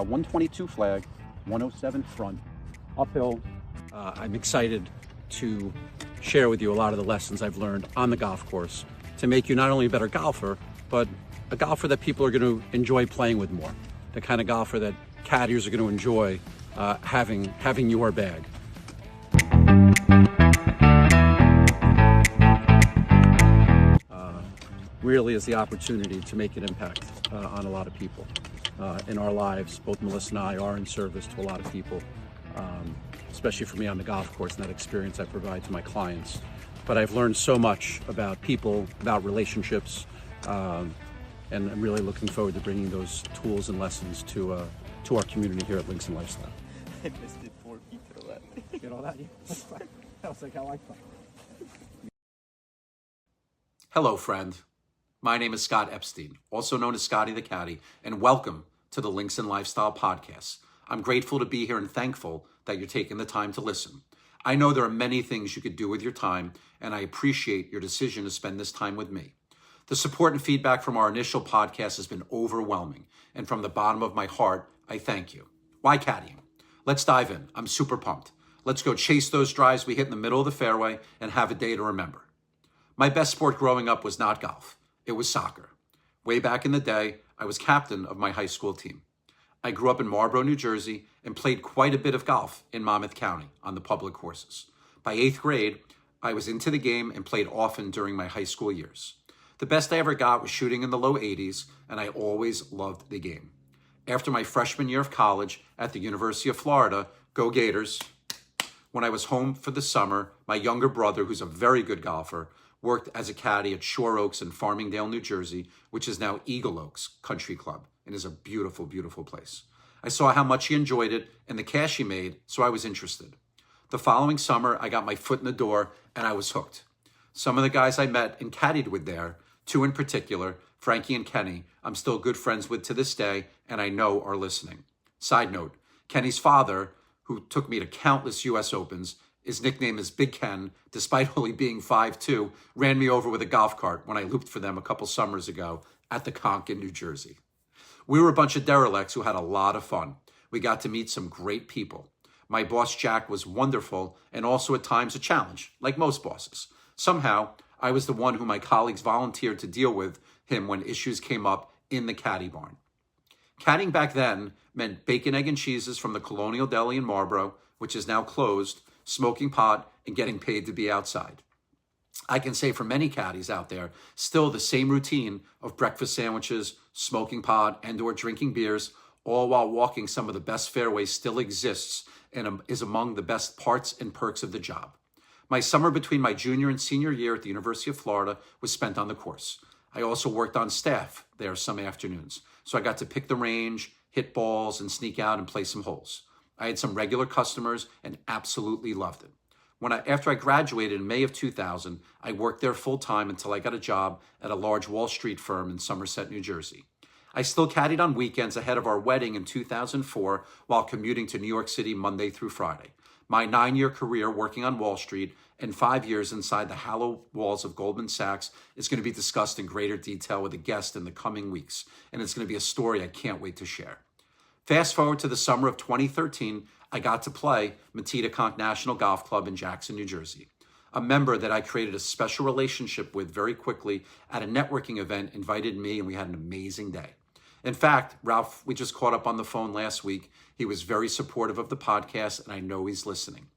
got 122 flag, 107 front, uphill. I'm excited to share with you a lot of the lessons I've learned on the golf course to make you not only a better golfer, but a golfer that people are going to enjoy playing with more. The kind of golfer that caddies are going to enjoy having your bag. Really is the opportunity to make an impact on a lot of people in our lives. Both Melissa and I are in service to a lot of people, especially for me on the golf course and that experience I provide to my clients. But I've learned so much about people, about relationships, and I'm really looking forward to bringing those tools and lessons to our community here at Links and Lifestyle. I missed it 4 feet to the left. Get all that? That was like how I thought. Hello, friend. My name is Scott Epstein, also known as Scottie the Caddie, and welcome to the Links and Lifestyle podcast. I'm grateful to be here and thankful that you're taking the time to listen. I know there are many things you could do with your time, and I appreciate your decision to spend this time with me. The support and feedback from our initial podcast has been overwhelming, and from the bottom of my heart, I thank you. Why caddying? Let's dive in. I'm super pumped. Let's go chase those drives we hit in the middle of the fairway and have a day to remember. My best sport growing up was not golf. It was soccer. Way back in the day, I was captain of my high school team. I grew up in Marlboro, New Jersey, and played quite a bit of golf in Monmouth County on the public courses. By 8th grade, I was into the game and played often during my high school years. The best I ever got was shooting in the low 80s, and I always loved the game. After my freshman year of college at the University of Florida, go Gators, when I was home for the summer, my younger brother, who's a very good golfer, worked as a caddy at Shore Oaks in Farmingdale, New Jersey, which is now Eagle Oaks Country Club, and is a beautiful, beautiful place. I saw how much he enjoyed it and the cash he made, so I was interested. The following summer, I got my foot in the door, and I was hooked. Some of the guys I met and caddied with there, 2 in particular, Frankie and Kenny, I'm still good friends with to this day, and I know are listening. Side note, Kenny's father, who took me to countless U.S. Opens, his nickname is Big Ken, despite only being 5'2", ran me over with a golf cart when I looped for them a couple summers ago at the Conch in New Jersey. We were a bunch of derelicts who had a lot of fun. We got to meet some great people. My boss, Jack, was wonderful and also at times a challenge, like most bosses. Somehow, I was the one who my colleagues volunteered to deal with him when issues came up in the caddy barn. Caddying back then meant bacon, egg, and cheeses from the Colonial Deli in Marlboro, which is now closed, smoking pot, and getting paid to be outside. I can say for many caddies out there, still the same routine of breakfast sandwiches, smoking pot, and/or drinking beers, all while walking some of the best fairways still exists and is among the best parts and perks of the job. My summer between my junior and senior year at the University of Florida was spent on the course. I also worked on staff there some afternoons, so I got to pick the range, hit balls, and sneak out and play some holes. I had some regular customers and absolutely loved it. After I graduated in May of 2000, I worked there full-time until I got a job at a large Wall Street firm in Somerset, New Jersey. I still caddied on weekends ahead of our wedding in 2004 while commuting to New York City Monday through Friday. My 9-year career working on Wall Street and 5 years inside the hollow walls of Goldman Sachs is going to be discussed in greater detail with a guest in the coming weeks, and it's going to be a story I can't wait to share. Fast forward to the summer of 2013, I got to play Matita Conch National Golf Club in Jackson, New Jersey. A member that I created a special relationship with very quickly at a networking event invited me, and we had an amazing day. In fact, Ralph, we just caught up on the phone last week. He was very supportive of the podcast, and I know he's listening.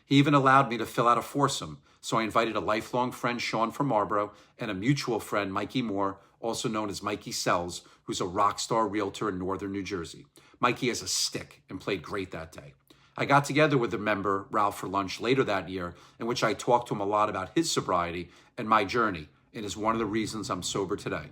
He even allowed me to fill out a foursome, so I invited a lifelong friend, Sean from Marlboro, and a mutual friend, Mikey Moore, also known as Mikey Sells, who's a rock star realtor in northern New Jersey. Mikey has a stick and played great that day. I got together with the member, Ralph, for lunch later that year, in which I talked to him a lot about his sobriety and my journey, and is one of the reasons I'm sober today.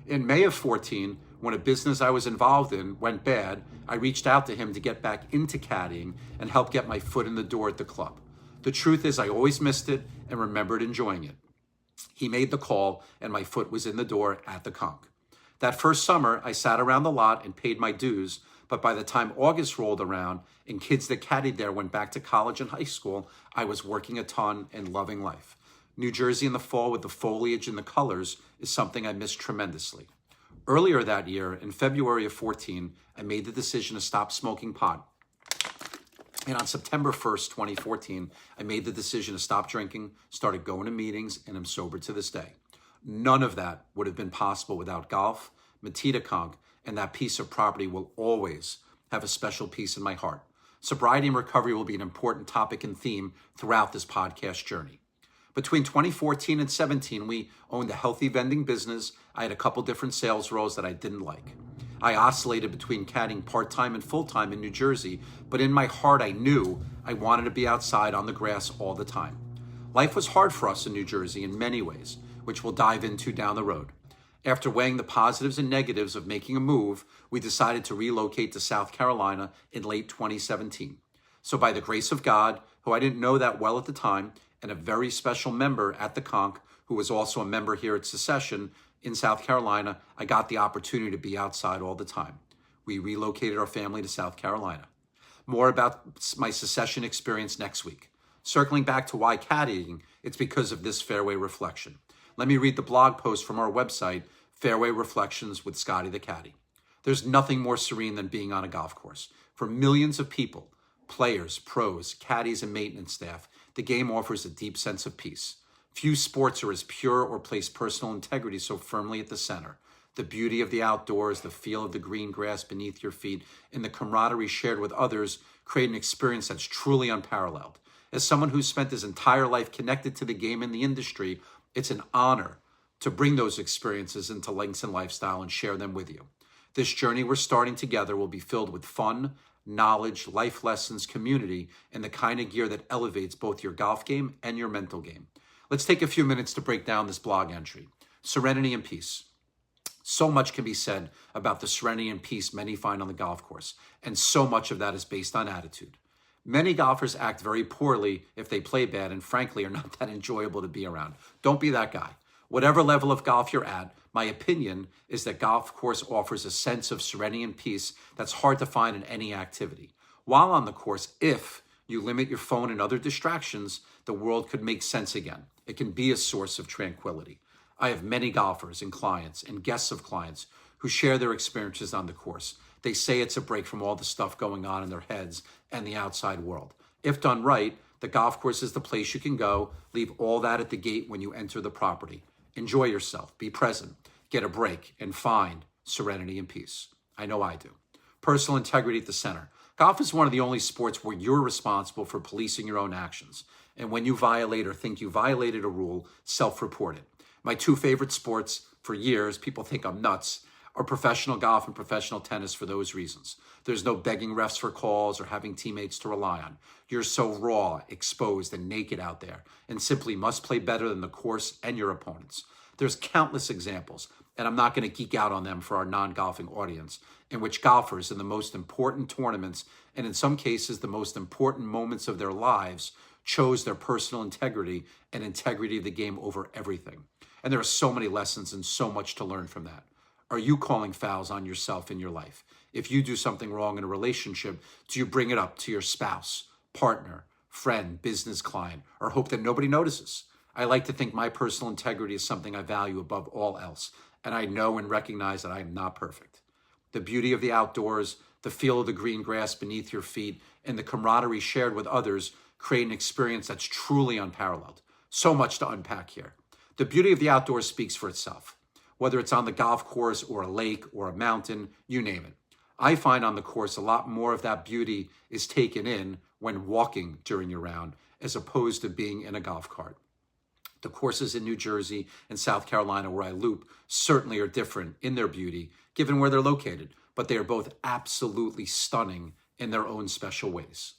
In May of 14, when a business I was involved in went bad, I reached out to him to get back into caddying and help get my foot in the door at the club. The truth is I always missed it and remembered enjoying it. He made the call and my foot was in the door at the Conch. That first summer, I sat around the lot and paid my dues, but by the time August rolled around and kids that caddied there went back to college and high school, I was working a ton and loving life. New Jersey in the fall with the foliage and the colors is something I miss tremendously. Earlier that year, in February of 14, I made the decision to stop smoking pot. And on September 1st, 2014, I made the decision to stop drinking, started going to meetings, and I'm sober to this day. None of that would have been possible without golf, Matita Conch, and that piece of property will always have a special piece in my heart. Sobriety and recovery will be an important topic and theme throughout this podcast journey. Between 2014 and 17, we owned a healthy vending business. I had a couple different sales roles that I didn't like. I oscillated between caddying part-time and full-time in New Jersey, but in my heart, I knew I wanted to be outside on the grass all the time. Life was hard for us in New Jersey in many ways, which we'll dive into down the road. After weighing the positives and negatives of making a move, we decided to relocate to South Carolina in late 2017. So by the grace of God, who I didn't know that well at the time, and a very special member at the Conch, who was also a member here at Secession in South Carolina, I got the opportunity to be outside all the time. We relocated our family to South Carolina. More about my Secession experience next week. Circling back to why caddying, it's because of this Fairway Reflection. Let me read the blog post from our website, Fairway Reflections with Scottie the Caddie. There's nothing more serene than being on a golf course. For millions of people, players, pros, caddies, and maintenance staff, the game offers a deep sense of peace. Few sports are as pure or place personal integrity so firmly at the center. The beauty of the outdoors, the feel of the green grass beneath your feet, and the camaraderie shared with others create an experience that's truly unparalleled. As someone who's spent his entire life connected to the game and the industry, it's an honor to bring those experiences into Links and Lifestyle and share them with you. This journey we're starting together will be filled with fun, knowledge, life lessons, community, and the kind of gear that elevates both your golf game and your mental game. Let's take a few minutes to break down this blog entry. Serenity and peace. So much can be said about the serenity and peace many find on the golf course, and so much of that is based on attitude. Many golfers act very poorly if they play bad and frankly are not that enjoyable to be around. Don't be that guy. Whatever level of golf you're at, my opinion is that golf course offers a sense of serenity and peace that's hard to find in any activity. While on the course, if you limit your phone and other distractions, the world could make sense again. It can be a source of tranquility. I have many golfers and clients and guests of clients who share their experiences on the course. They say it's a break from all the stuff going on in their heads and the outside world. If done right, the golf course is the place you can go, leave all that at the gate when you enter the property. Enjoy yourself, be present, get a break, and find serenity and peace. I know I do. Personal integrity at the center. Golf is one of the only sports where you're responsible for policing your own actions. And when you violate or think you violated a rule, self-report it. My two favorite sports for years, people think I'm nuts, are professional golf and professional tennis for those reasons. There's no begging refs for calls or having teammates to rely on. You're so raw, exposed, and naked out there, and simply must play better than the course and your opponents. There's countless examples, and I'm not going to geek out on them for our non-golfing audience, in which golfers in the most important tournaments, and in some cases the most important moments of their lives, chose their personal integrity and integrity of the game over everything. And there are so many lessons and so much to learn from that. Are you calling fouls on yourself in your life? If you do something wrong in a relationship, do you bring it up to your spouse, partner, friend, business client, or hope that nobody notices? I like to think my personal integrity is something I value above all else, and I know and recognize that I am not perfect. The beauty of the outdoors, the feel of the green grass beneath your feet, and the camaraderie shared with others create an experience that's truly unparalleled. So much to unpack here. The beauty of the outdoors speaks for itself. Whether it's on the golf course or a lake or a mountain, you name it. I find on the course a lot more of that beauty is taken in when walking during your round as opposed to being in a golf cart. The courses in New Jersey and South Carolina where I loop certainly are different in their beauty given where they're located, but they are both absolutely stunning in their own special ways.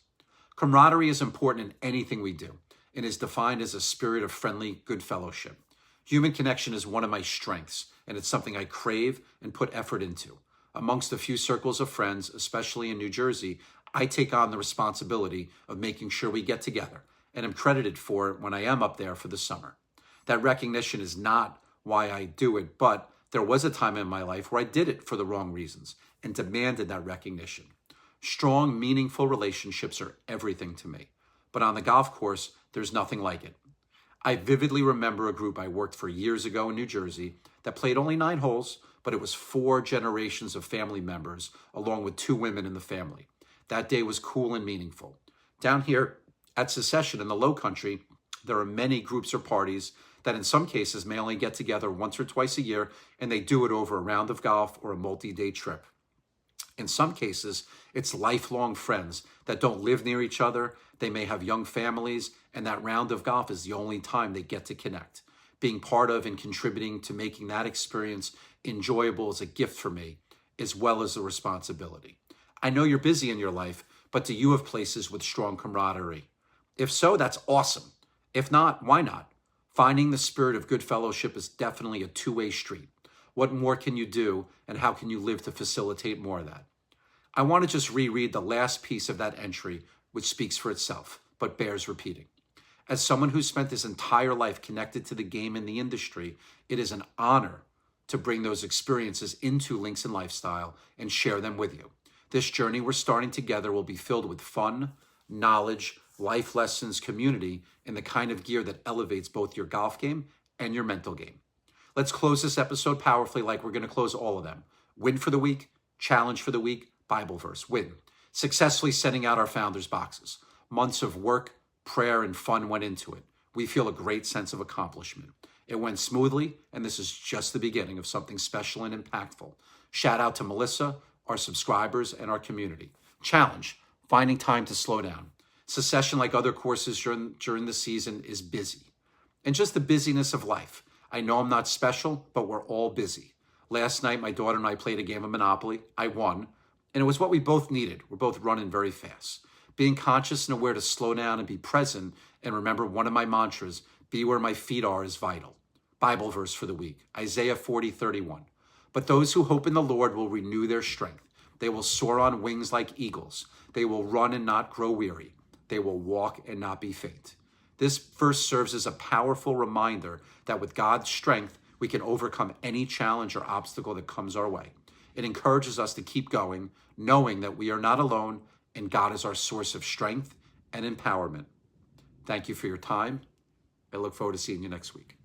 Camaraderie is important in anything we do and is defined as a spirit of friendly good fellowship. Human connection is one of my strengths, and it's something I crave and put effort into. Amongst a few circles of friends, especially in New Jersey, I take on the responsibility of making sure we get together, and am credited for it when I am up there for the summer. That recognition is not why I do it, but there was a time in my life where I did it for the wrong reasons and demanded that recognition. Strong, meaningful relationships are everything to me, but on the golf course, there's nothing like it. I vividly remember a group I worked for years ago in New Jersey that played only 9 holes, but it was 4 generations of family members, along with 2 women in the family. That day was cool and meaningful. Down here at Secession in the Low Country, there are many groups or parties that in some cases may only get together once or twice a year, and they do it over a round of golf or a multi-day trip. In some cases, it's lifelong friends that don't live near each other. They may have young families, and that round of golf is the only time they get to connect. Being part of and contributing to making that experience enjoyable is a gift for me, as well as a responsibility. I know you're busy in your life, but do you have places with strong camaraderie? If so, that's awesome. If not, why not? Finding the spirit of good fellowship is definitely a two-way street. What more can you do, and how can you live to facilitate more of that? I want to just reread the last piece of that entry, which speaks for itself, but bears repeating. As someone who spent his entire life connected to the game and the industry, it is an honor to bring those experiences into Links in Lifestyle and share them with you. This journey we're starting together will be filled with fun, knowledge, life lessons, community, and the kind of gear that elevates both your golf game and your mental game. Let's close this episode powerfully like we're going to close all of them. Win for the week, challenge for the week, Bible verse, win. Successfully setting out our founders' boxes. Months of work, prayer, and fun went into it. We feel a great sense of accomplishment. It went smoothly, and this is just the beginning of something special and impactful. Shout out to Melissa, our subscribers, and our community. Challenge, finding time to slow down. Secession, like other courses during the season, is busy. And just the busyness of life. I know I'm not special, but we're all busy. Last night, my daughter and I played a game of Monopoly. I won, and it was what we both needed. We're both running very fast. Being conscious and aware to slow down and be present, and remember one of my mantras, be where my feet are, is vital. Bible verse for the week, Isaiah 40:31. But those who hope in the Lord will renew their strength. They will soar on wings like eagles. They will run and not grow weary. They will walk and not be faint. This verse serves as a powerful reminder that with God's strength, we can overcome any challenge or obstacle that comes our way. It encourages us to keep going, knowing that we are not alone and God is our source of strength and empowerment. Thank you for your time. I look forward to seeing you next week.